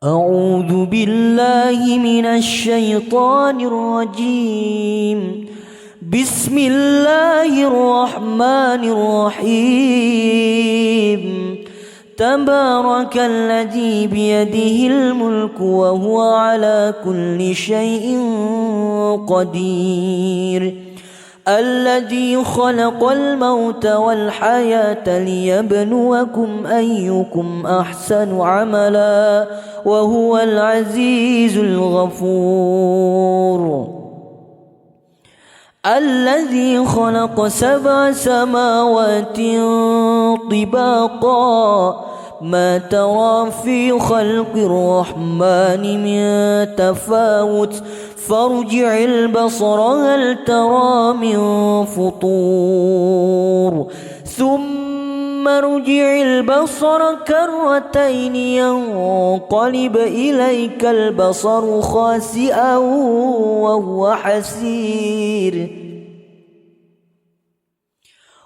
أعوذ بالله من الشيطان الرجيم. بسم الله الرحمن الرحيم. تبارك الذي بيده الملك وهو على كل شيء قدير. الذي خلق الموت والحياة ليبلوكم أيكم أحسن عملا وهو العزيز الغفور. الذي خلق 7 سماوات طباقا ما ترى في خلق الرحمن من تفاوت فارجع البصر هل ترى من فطور ثم ارجع البصر كرتين ينقلب إليك البصر خاسئا وهو حسير.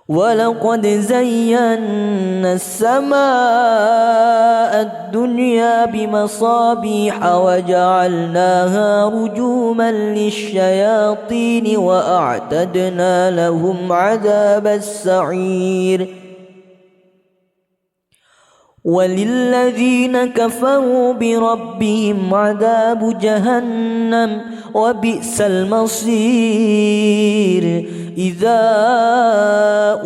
ولقد زينا السماء الدنيا بمصابيح وجعلناها رجوما للشياطين وأعتدنا لهم عذاب السعير. وللذين كفروا بربهم عذاب جهنم وبئس المصير. إذا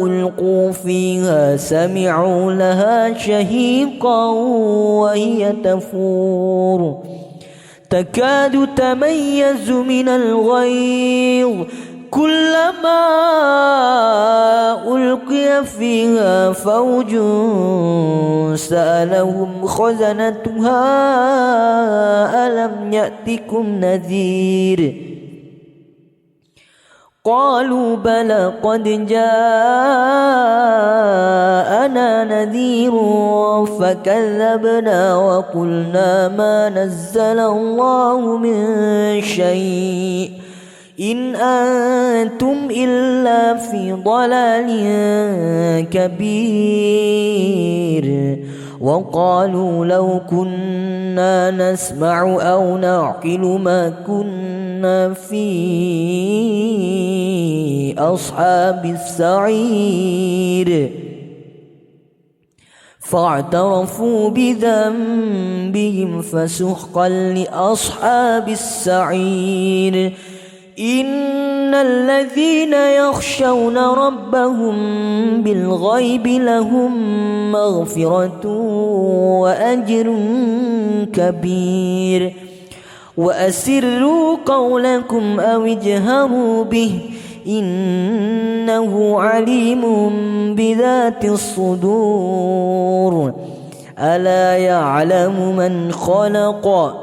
ألقوا فيها سمعوا لها شهيقا وهي تفور تكاد تميز من الغيظ كلما ألقي فيها فوج سألهم خزنتها ألم يأتكم نذير قالوا بلى قد جاءنا نذير فكذبنا وقلنا ما نزل الله من شيء إن أنتم إلا في ضلال كبير. وقالوا لو كنا نسمع أو نعقل ما كنا في أصحاب السعير. فاعترفوا بذنبهم فسحقا لأصحاب السعير. إن الذين يخشون ربهم بالغيب لهم مغفرة وأجر كبير. وأسروا قولكم أو اجهروا به إنه عليم بذات الصدور. ألا يعلم من خلق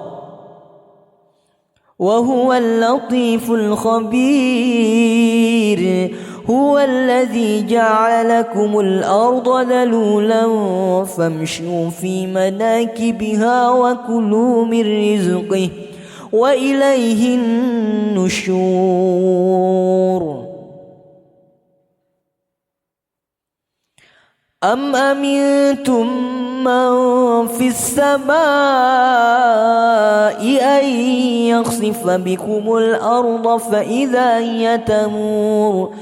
وهو اللطيف الخبير. هو الذي جعل لكم الأرض ذلولا فامشوا في مناكبها وكلوا من رزقه وإليه النشور. أم أمنتم من في السماء أن يخسف بكم الأرض فإذا هي تمور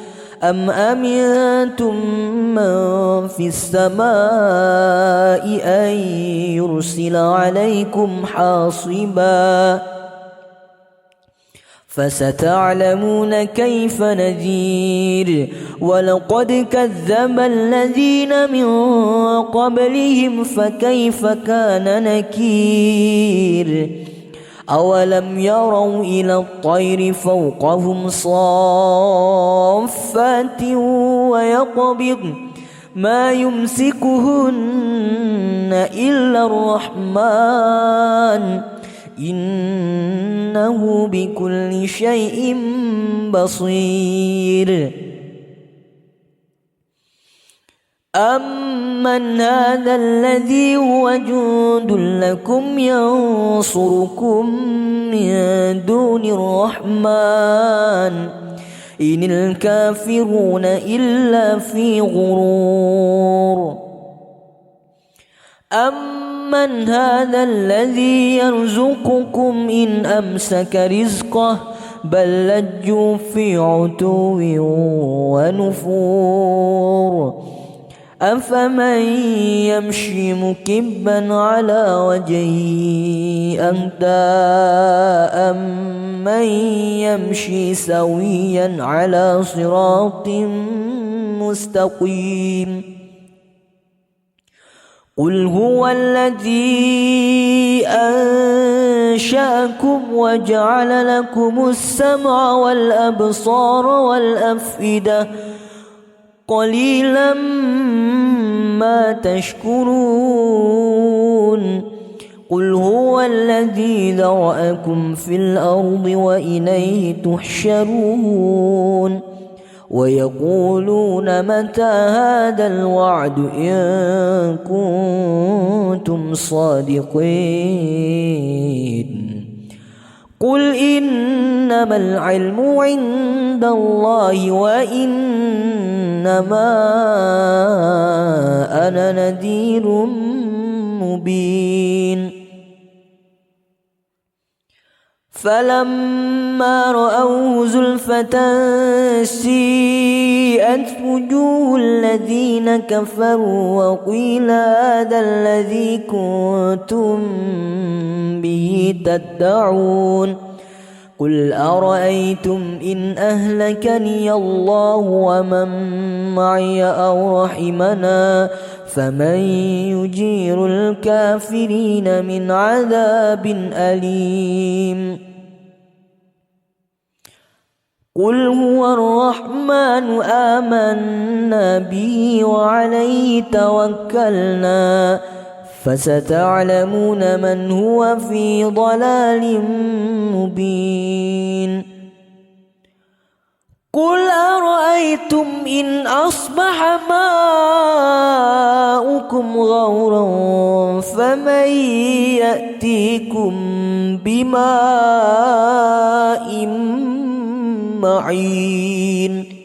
أم أمنتم من في السماء أن يرسل عليكم حاصبا فستعلمون كيف نذير. ولقد كذب الذين من قبلهم فكيف كان نكير. أولم يروا إلى الطير فوقهم صافات ويقبضن ما يمسكهن إلا الرحمن إنه بكل شيء بصير. أمن هذا الذي هو جند لكم ينصركم من دون الرحمن إن الكافرون إلا في غرور. أمن أمن هذا الذي يرزقكم إن أمسك رزقه بل لجوا في عتو ونفور أفمن يمشي مكبا على وجهه أهدى أمن يمشي سويا على صراط مستقيم قل هو الذي أنشأكم وجعل لكم السمع والأبصار والأفئدة قليلا ما تشكرون قل هو الذي ذرأكم في الأرض وإليه تحشرون ويقولون متى هذا الوعد إن كنتم صادقين قل إنما العلم عند الله وإنما أنا نذير مبين فلما رأوه زلفة سيئت وجوه الذين كفروا وقيل هذا الذي كنتم به تدعون قل أرأيتم إن أهلكني الله ومن معي أو رحمنا فمن يجير الكافرين من عذاب أليم قل هو الرحمن آمنا به وعليه توكلنا فستعلمون من هو في ضلال مبين قل أرأيتم إن أصبح ماؤكم غورا فمن يأتيكم بماء معين